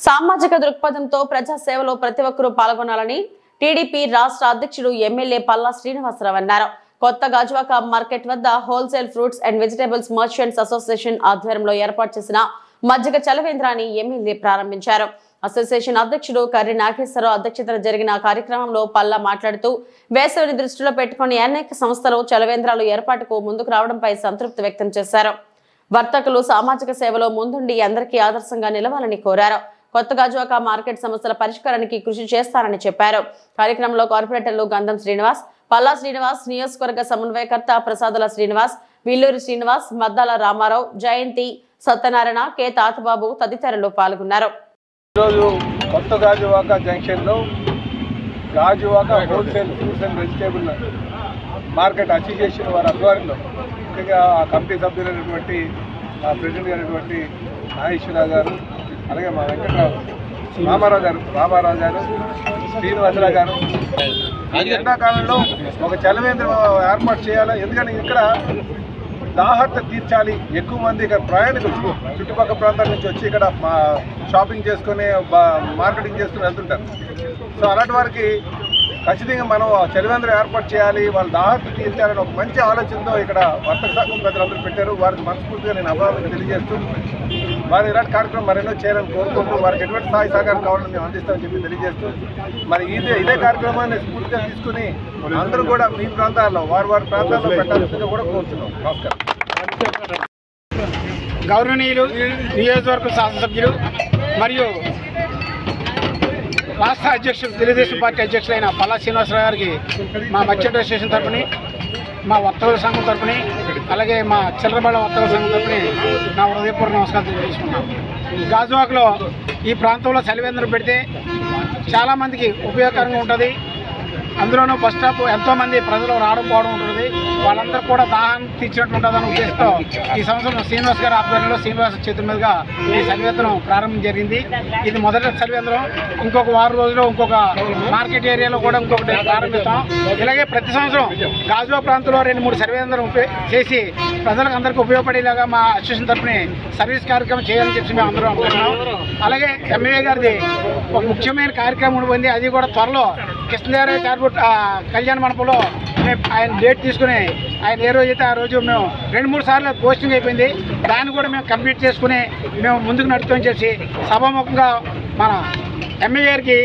సామాజిక దృక్పథంతో ప్రజా సేవలో ప్రతి ఒక్కరూ పాల్గొనాలని టీడీపీ రాష్ట్ర అధ్యక్షుడు ఎమ్మెల్యే పల్లా శ్రీనివాసరావు అన్నారు. కొత్త గాజువాక మార్కెట్ వద్ద wholesale fruits and vegetables merchants association ఆధ్వర్యంలో ఏర్పాటు చేసిన మజ్జిగ చలవేంద్రాన్ని ఎమ్మెల్యే ప్రారంభించారు. అసోసియేషన్ అధ్యక్షుడు కర్రి నాగేశ్వరరావు అధ్యక్షతన జరిగిన కార్యక్రమంలో పల్లా మాట్లాడుతూ వేసవిని దృష్టిలో పెట్టుకుని అనేక సంస్థలు చలవేంద్రాలు ఏర్పాటుకు ముందుకు రావడంపై సంతృప్తి వ్యక్తం చేశారు. వర్తకులు సామాజిక సేవలో ముందుండి అందరికీ ఆదర్శంగా నిలవాలని కోరారు. కొత్త గాజువాక మార్కెట్ సమస్యల పరిష్కారానికి కృషి చేస్తారని చెప్పారు. కార్యక్రమంలో కార్పొరేటర్లు గంధం శ్రీనివాస్, పల్లా శ్రీనివాస్, నియోజకవర్గ సమన్వయకర్త ప్రసాదుల శ్రీనివాస్, విల్లూరి శ్రీనివాస్, మద్దాల రామారావు, జయంతి, సత్యనారాయణ, కె తాతబాబు తదితరులు పాల్గొన్నారు. ఈరోజు కొత్త గాజువాక జంక్షన్లో Gajuwaka wholesale fruits and vegetable market association వారి ఆధ్వర్యంలో ముఖ్యంగా ఆ కమిటీ సభ్యులైనటువంటి ప్రెసిడెంట్ అయినటువంటి నాగేశ్వరరావు గారు, అలాగే మా వెంకటరావు రామారావు గారు, శ్రీనివాసరావు గారు ఎండాకాలంలో ఒక చలవేంద్రం ఏర్పాటు చేయాలి. ఎందుకంటే ఇక్కడ దాహత తీర్చాలి. ఎక్కువ మంది ఇక్కడ ప్రయాణికులు చుట్టుపక్కల ప్రాంతాల నుంచి వచ్చి ఇక్కడ షాపింగ్ చేసుకుని మార్కెటింగ్ చేసుకుని వెళ్తుంటారు. సో అలాంటి వారికి ఖచ్చితంగా మనం చలివేంద్రం ఏర్పాటు చేయాలి, వాళ్ళ దాహత తీర్చాలని ఒక మంచి ఆలోచనతో ఇక్కడ వర్తక సంఘం ప్రజలందరూ పెట్టారు. వారికి మనస్ఫూర్తిగా నేను అభినందనలు తెలియజేస్తూ వారు ఇలాంటి కార్యక్రమం మరెన్నో చేయాలని కోరుకుంటూ వారికి ఎటువంటి స్థాయి సహకారం కావాలని మేము అందిస్తామని చెప్పి తెలియజేస్తూ మరి ఇదే కార్యక్రమాన్ని స్ఫూర్తిగా తీసుకుని అందరూ కూడా మీ ప్రాంతాల్లో వారి ప్రాంతాల్లో పెట్టాల్సిందిగా కూడా కోరుతున్నాం. నమస్కారం. గౌరవనీయులు నియోజకవర్గ శాసనసభ్యులు మరియు రాష్ట్ర అధ్యక్షులు తెలుగుదేశం పార్టీ అధ్యక్షులైన పల్లా శ్రీనివాసరావు గారికి మా మర్చెంట్ అసోసియేషన్ తరఫున, మా వర్తకుల సంఘం తరఫున, అలాగే మా చిల్లరబళ్ళ వర్తకుల సంఘం తరఫున నా హృదయపూర్వక నమస్కారం తెలియజేసుకున్నాను. గాజువాకలో ఈ ప్రాంతంలో చలివేంద్రం పెడితే చాలామందికి ఉపయోగకరంగా ఉంటుంది. అందులోనూ బస్ స్టాప్ ఎంతోమంది ప్రజలు రావడం పోవడం ఉంటుంది. వాళ్ళందరూ కూడా దాహాన్ని తీర్చినట్టు ఉంటుందన్న ఉద్దేశంతో ఈ సంవత్సరం శ్రీనివాస్ గారి ఆధ్వర్యంలో శ్రీనివాస చేతుల మీదుగా ఈ చలివేంద్రం ప్రారంభం జరిగింది. ఇది మొదటి చలివేంద్రం. ఇంకొక వారం రోజుల్లో ఇంకొక మార్కెట్ ఏరియాలో కూడా ఇంకొకటి ప్రారంభిస్తాం. ఇలాగే ప్రతి సంవత్సరం గాజువా ప్రాంతంలో 2-3 చలివేంద్రం చేసి ప్రజలకు అందరికీ ఉపయోగపడేలాగా మా అసోసియేషన్ తరఫున సర్వీస్ కార్యక్రమం చేయాలని చెప్పి మేము అందరం అనుకుంటున్నాం. అలాగే ఎమ్మెల్యే గారిది ఒక ముఖ్యమైన కార్యక్రమం ఉంటుంది. అది కూడా త్వరలో కృష్ణదేవరాయ కళ్యాణ మండపంలో మేము ఆయన డేట్ తీసుకుని ఆయన ఏ రోజు అయితే ఆ రోజు మేము 2-3 సార్లు పోస్టింగ్ అయిపోయింది. దాన్ని కూడా మేము కంప్లీట్ చేసుకుని మేము ముందుకు నడుపుతామని చెప్పి సభాముఖంగా మన ఎమ్మెల్యే గారికి